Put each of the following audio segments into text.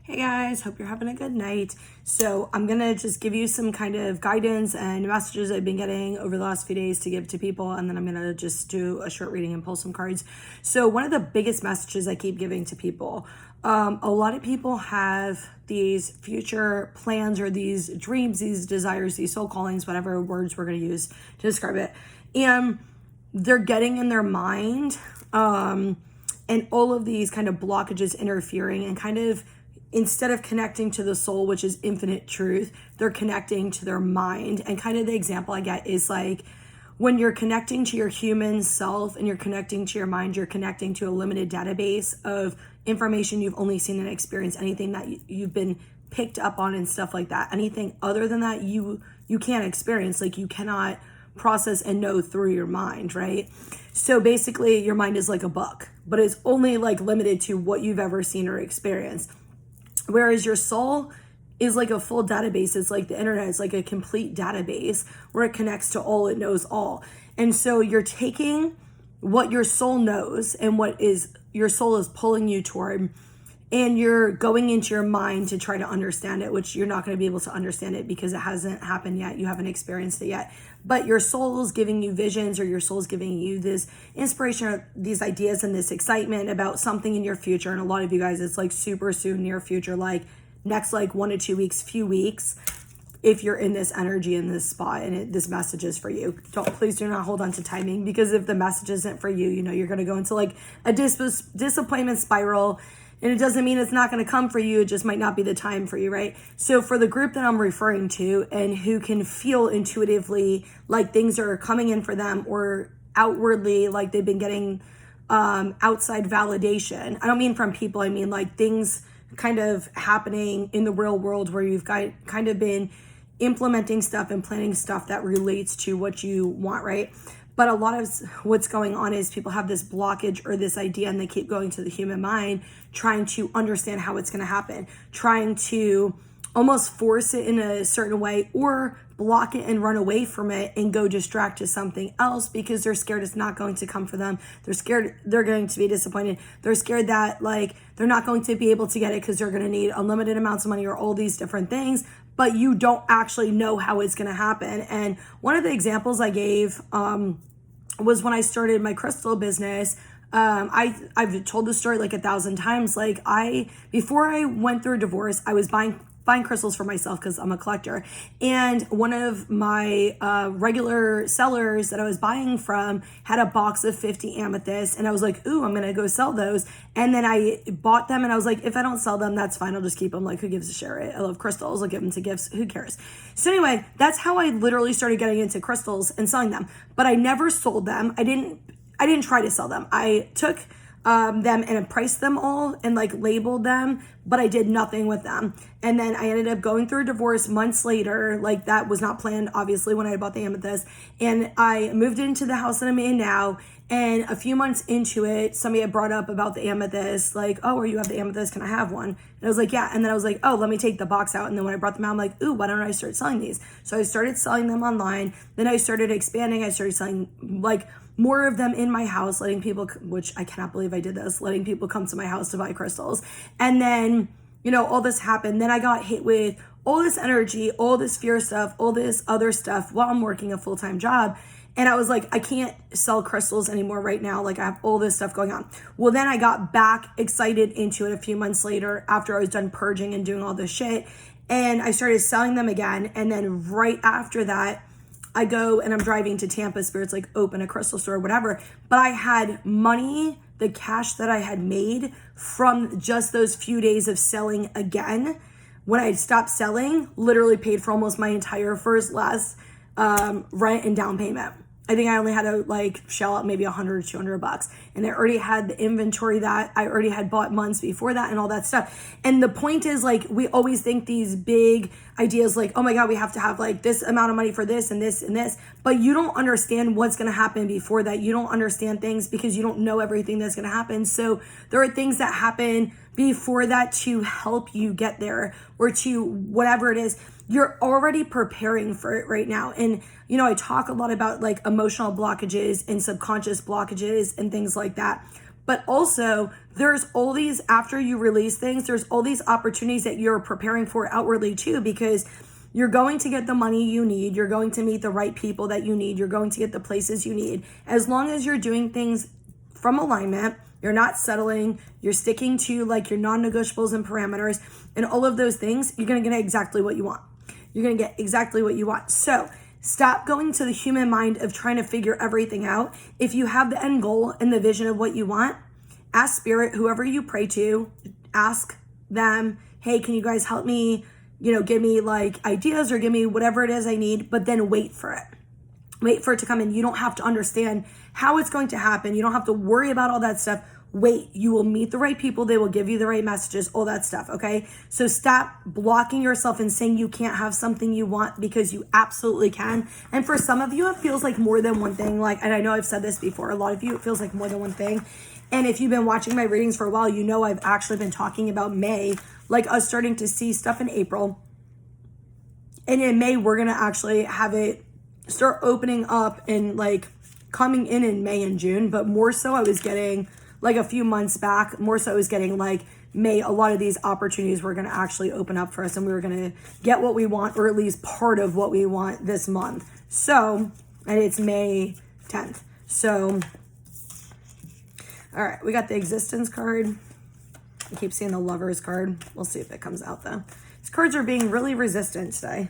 Hey guys, hope you're having a good night. So I'm gonna just give you some kind of guidance and messages I've been getting over the last few days to give to people, and then I'm gonna just do a short reading and pull some cards. So one of the biggest messages I keep giving to people, a lot of people have these future plans or these dreams, these desires, these soul callings, whatever words we're gonna use to describe it, and they're getting in their mind, and all of these kind of blockages interfering and kind of instead of connecting to the soul, which is infinite truth, they're connecting to their mind. And kind of the example I get is like when you're connecting to your human self and you're connecting to your mind, you're connecting to a limited database of information you've only seen and experienced, anything that you've been picked up on and stuff like that. Anything other than that, you can't experience, like you cannot process and know through your mind, right? So basically your mind is like a book, but it's only like limited to what you've ever seen or experienced. Whereas your soul is like a full database. It's like the internet. It's like a complete database where it connects to all, it knows all. And so you're taking what your soul knows and what is your soul is pulling you toward, and you're going into your mind to try to understand it, which you're not going to be able to understand it because it hasn't happened yet. You haven't experienced it yet. But your soul is giving you visions, or your soul is giving you this inspiration or these ideas and this excitement about something in your future. And a lot of you guys, it's like super soon, near future, like next like 1 to 2 weeks, few weeks, if you're in this energy in this spot and this message is for you. Please do not hold on to timing, because if the message isn't for you, you're going to go into like a disappointment spiral. And it doesn't mean it's not going to come for you. It just might not be the time for you, right? So for the group that I'm referring to and who can feel intuitively like things are coming in for them, or outwardly like they've been getting outside validation. I don't mean from people. I mean like things kind of happening in the real world where you've got kind of been implementing stuff and planning stuff that relates to what you want, right? But a lot of what's going on is people have this blockage or this idea, and they keep going to the human mind, trying to understand how it's going to happen, trying to almost force it in a certain way, or block it and run away from it and go distract to something else because they're scared it's not going to come for them. They're scared they're going to be disappointed. They're scared that like they're not going to be able to get it because they're going to need unlimited amounts of money or all these different things, but you don't actually know how it's going to happen. And one of the examples I gave was when I started my crystal business. I've told this story like 1,000 times. Like before I went through a divorce, I was buying crystals for myself because I'm a collector. And one of my regular sellers that I was buying from had a box of 50 amethysts, and I was like, ooh, I'm gonna go sell those. And then I bought them, and I was like, if I don't sell them, that's fine. I'll just keep them. Like, who gives a shit, right? I love crystals. I'll give them to gifts. Who cares? So anyway, that's how I literally started getting into crystals and selling them. But I never sold them. I didn't try to sell them. I took them and priced them all and like labeled them, but I did nothing with them. And then I ended up going through a divorce months later. Like that was not planned, obviously, when I bought the amethyst. And I moved into the house that I'm in now. And a few months into it, somebody had brought up about the amethyst, like, oh, or you have the amethyst, can I have one? And I was like, yeah. And then I was like, oh, let me take the box out. And then when I brought them out, I'm like, ooh, why don't I start selling these? So I started selling them online. Then I started expanding. I started selling like more of them in my house, letting people, which I cannot believe I did this, letting people come to my house to buy crystals. And then, all this happened. Then I got hit with all this energy, all this fear stuff, all this other stuff while I'm working a full-time job. And I was like, I can't sell crystals anymore right now. Like I have all this stuff going on. Well, then I got back excited into it a few months later after I was done purging and doing all this shit. And I started selling them again. And then right after that, I go and I'm driving to Tampa. Spirits like open a crystal store or whatever. But I had money, the cash that I had made from just those few days of selling again. When I stopped selling, literally paid for almost my entire last rent and down payment. I think I only had to like shell out maybe $100 or $200, and I already had the inventory that I already had bought months before that and all that stuff. And the point is, like, we always think these big ideas like, oh my God, we have to have like this amount of money for this and this and this, but you don't understand what's going to happen before that. You don't understand things because you don't know everything that's going to happen. So there are things that happen before that to help you get there, or to whatever it is. You're already preparing for it right now. And, I talk a lot about like emotional blockages and subconscious blockages and things like that. But also there's all these, after you release things, there's all these opportunities that you're preparing for outwardly too, because you're going to get the money you need. You're going to meet the right people that you need. You're going to get the places you need. As long as you're doing things from alignment, you're not settling, you're sticking to like your non-negotiables and parameters and all of those things, you're going to get exactly what you want. You're going to get exactly what you want. So stop going to the human mind of trying to figure everything out. If you have the end goal and the vision of what you want, ask spirit, whoever you pray to, ask them, hey, can you guys help me? Give me like ideas or give me whatever it is I need, but then wait for it. Wait for it to come in. You don't have to understand how it's going to happen. You don't have to worry about all that stuff. Wait, you will meet the right people. They will give you the right messages, all that stuff. Okay. So stop blocking yourself and saying you can't have something you want, because you absolutely can. And for some of you, it feels like more than one thing. And I know I've said this before, a lot of you, it feels like more than one thing. And if you've been watching my readings for a while, I've actually been talking about May, like us starting to see stuff in April. And in May, we're going to actually have it start opening up and like coming in May and June. But more so, I was getting like a few months back, more so I was getting like May, a lot of these opportunities were going to actually open up for us, and we were going to get what we want, or at least part of what we want this month. So, and it's May 10th. So, all right, we got the existence card. I keep seeing the Lovers card. We'll see if it comes out though. These cards are being really resistant today.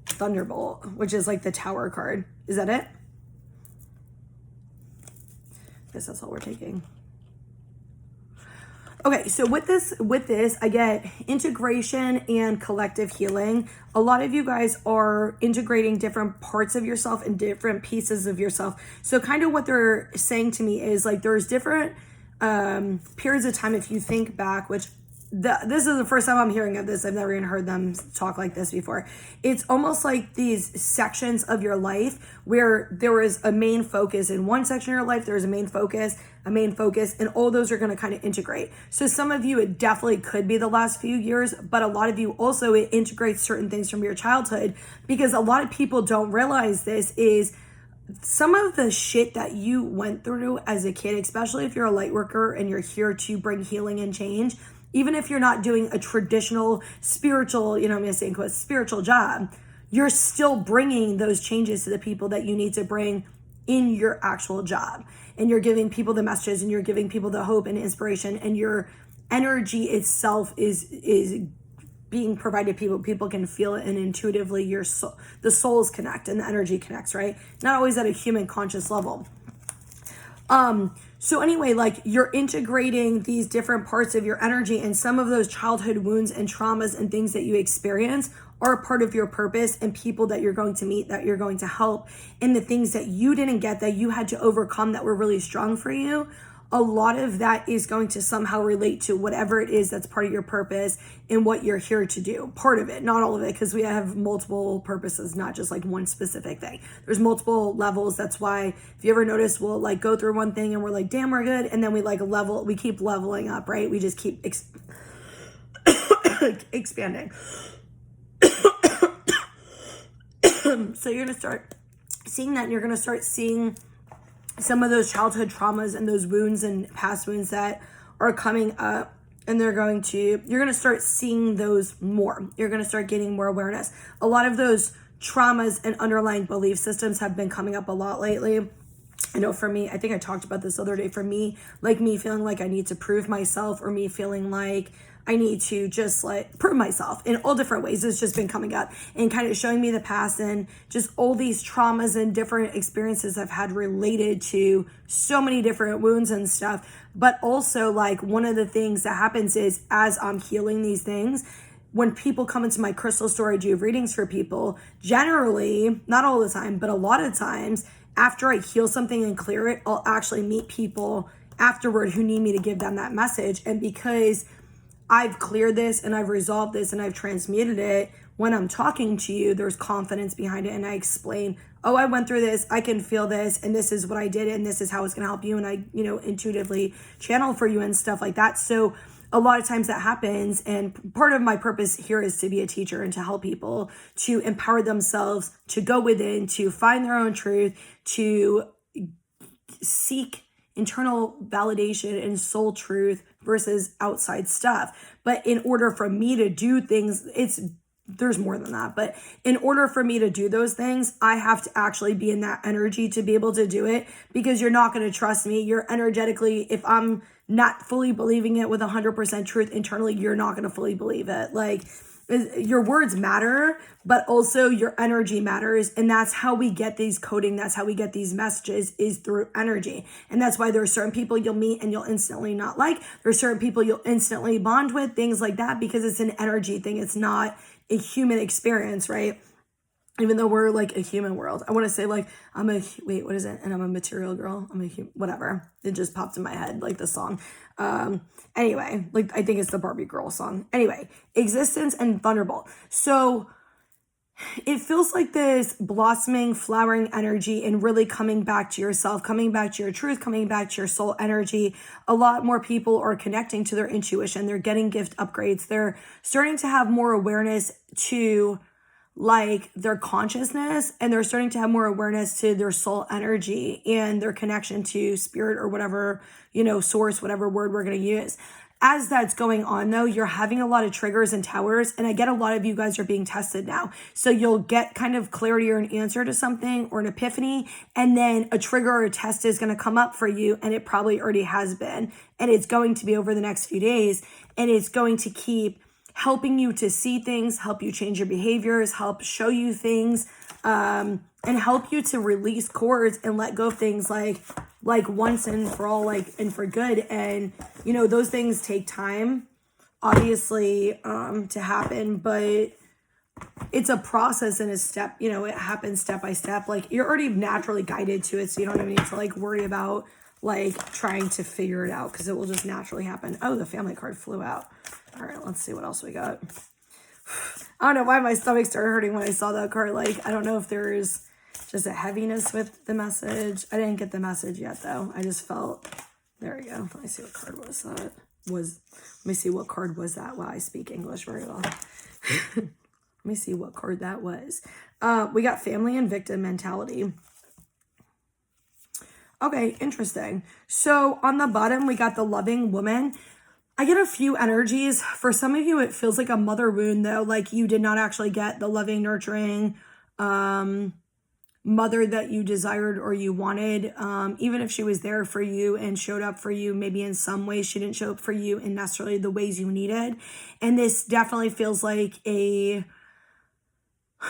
Thunderbolt, which is like the Tower card. Is that it? I guess that's all we're taking. Okay, so with this, I get integration and collective healing. A lot of you guys are integrating different parts of yourself and different pieces of yourself. So kind of what they're saying to me is like there's different periods of time, if you think back, which this is the first time I'm hearing of this. I've never even heard them talk like this before. It's almost like these sections of your life where there was a main focus in one section of your life. There's a main focus, and all those are going to kind of integrate. So some of you, it definitely could be the last few years, but a lot of you also, it integrates certain things from your childhood, because a lot of people don't realize this is some of the shit that you went through as a kid, especially if you're a light worker and you're here to bring healing and change. Even if you're not doing a traditional spiritual, I'm going to say in quotes, spiritual job, you're still bringing those changes to the people that you need to bring in your actual job. And you're giving people the messages, and you're giving people the hope and inspiration, and your energy itself is being provided to people. People can feel it, and intuitively the souls connect and the energy connects, right? Not always at a human conscious level. So anyway, like you're integrating these different parts of your energy, and some of those childhood wounds and traumas and things that you experience are part of your purpose, and people that you're going to meet, that you're going to help, and the things that you didn't get, that you had to overcome, that were really strong for you. A lot of that is going to somehow relate to whatever it is that's part of your purpose and what you're here to do. Part of it, not all of it, because we have multiple purposes, not just like one specific thing. There's multiple levels. That's why if you ever notice, we'll like go through one thing and we're like, damn, we're good. And then we keep leveling up, right? We just keep expanding. So you're going to start seeing that, and you're going to start seeing some of those childhood traumas and those wounds and past wounds that are coming up, and you're going to start seeing those more. You're going to start getting more awareness. A lot of those traumas and underlying belief systems have been coming up a lot lately. I know for me, I think I talked about this the other day, for me, like me feeling like I need to prove myself, or me feeling like I need to just like prove myself in all different ways. It's just been coming up and kind of showing me the past, and just all these traumas and different experiences I've had related to so many different wounds and stuff. But also, like, one of the things that happens is, as I'm healing these things, when people come into my crystal store, I do readings for people. Generally, not all the time, but a lot of times, after I heal something and clear it, I'll actually meet people afterward who need me to give them that message. And because I've cleared this and I've resolved this and I've transmuted it, when I'm talking to you, there's confidence behind it. And I explain, oh, I went through this, I can feel this, and this is what I did, and this is how it's going to help you. And I, intuitively channel for you and stuff like that. So a lot of times that happens. And part of my purpose here is to be a teacher and to help people to empower themselves, to go within, to find their own truth, to seek internal validation and soul truth versus outside stuff. But in order for me to do things, there's more than that, but in order for me to do those things, I have to actually be in that energy to be able to do it, because you're not going to trust me. You're energetically, if I'm not fully believing it with 100% truth internally, you're not going to fully believe it. Like, your words matter, but also your energy matters. And that's how we get these coding. That's how we get these messages, is through energy. And that's why there are certain people you'll meet and you'll instantly not like. There are certain people you'll instantly bond with, things like that, because it's an energy thing. It's not a human experience, right? Even though we're like a human world. I want to say like, what is it? And I'm a material girl. Whatever. It just popped in my head, like the song. Anyway, like I think it's the Barbie girl song. Anyway, existence and Thunderbolt. So it feels like this blossoming, flowering energy and really coming back to yourself, coming back to your truth, coming back to your soul energy. A lot more people are connecting to their intuition. They're getting gift upgrades. They're starting to have more awareness to like their consciousness, and they're starting to have more awareness to their soul energy and their connection to spirit or whatever, source, whatever word we're going to use. As that's going on though, you're having a lot of triggers and towers, and I get a lot of you guys are being tested now. So you'll get kind of clarity or an answer to something or an epiphany, and then a trigger or a test is going to come up for you, and it probably already has been, and it's going to be over the next few days, and it's going to keep helping you to see things, help you change your behaviors, help show you things, and help you to release cords and let go of things like once and for all, like, and for good. And, those things take time, obviously, to happen, but it's a process and a step, it happens step by step. Like, you're already naturally guided to it, so you don't even need to like worry about like trying to figure it out, because it will just naturally happen. Oh, the family card flew out. All right, let's see what else we got. I don't know why my stomach started hurting when I saw that card. Like, I don't know if there's just a heaviness with the message. I didn't get the message yet, though. I just felt, there we go. Let me see what card let me see what card was that. Wow, I speak English very well. Let me see what card that was. We got family and victim mentality. Okay, interesting. So on the bottom, we got the loving woman. I get a few energies. For some of you, it feels like a mother wound, though. Like you did not actually get the loving, nurturing mother that you desired or you wanted. Even if she was there for you and showed up for you, maybe in some ways she didn't show up for you in necessarily the ways you needed. And this definitely feels like a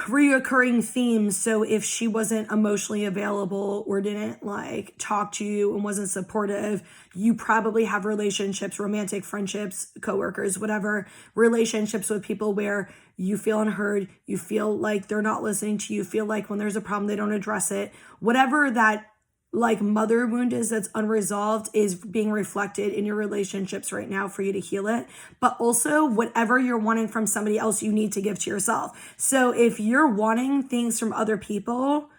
reoccurring theme. So if she wasn't emotionally available or didn't like talk to you and wasn't supportive, you probably have relationships, romantic friendships, coworkers, whatever, relationships with people where you feel unheard, you feel like they're not listening to you, feel like when there's a problem, they don't address it. Whatever that like mother wound is that's unresolved is being reflected in your relationships right now for you to heal it. But also whatever you're wanting from somebody else, you need to give to yourself. So if you're wanting things from other people,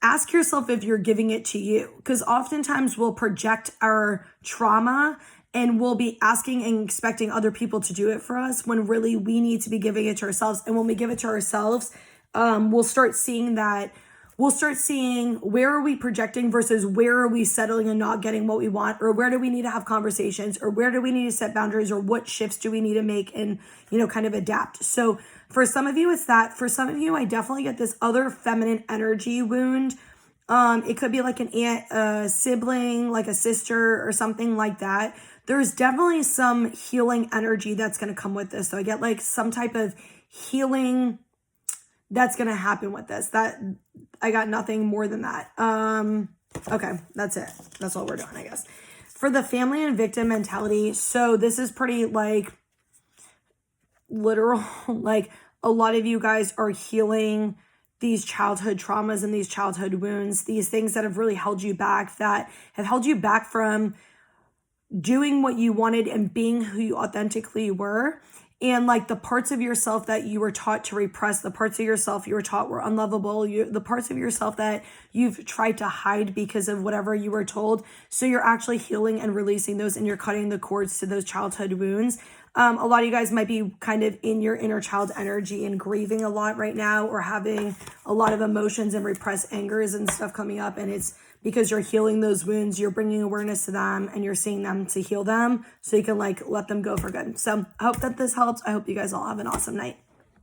ask yourself if you're giving it to you, because oftentimes we'll project our trauma and we'll be asking and expecting other people to do it for us when really we need to be giving it to ourselves. And when we give it to ourselves, we'll start seeing where are we projecting versus where are we settling and not getting what we want, or where do we need to have conversations, or where do we need to set boundaries, or what shifts do we need to make and, kind of adapt. So for some of you, it's that. For some of you, I definitely get this other feminine energy wound. It could be like an aunt, a sibling, like a sister or something like that. There's definitely some healing energy that's going to come with this. So I get like some type of healing that's going to happen with this. That I got nothing more than that. Okay, that's it. That's all we're doing, I guess. For the family and victim mentality, so this is pretty like literal. Like a lot of you guys are healing these childhood traumas and these childhood wounds, these things that have really held you back, that have held you back from doing what you wanted and being who you authentically were. And like the parts of yourself that you were taught to repress, the parts of yourself you were taught were unlovable, the parts of yourself that you've tried to hide because of whatever you were told. So you're actually healing and releasing those, and you're cutting the cords to those childhood wounds. A lot of you guys might be kind of in your inner child energy and grieving a lot right now, or having a lot of emotions and repressed angers and stuff coming up, and it's because you're healing those wounds, you're bringing awareness to them, and you're seeing them to heal them so you can like let them go for good. So I hope that this helps. I hope you guys all have an awesome night.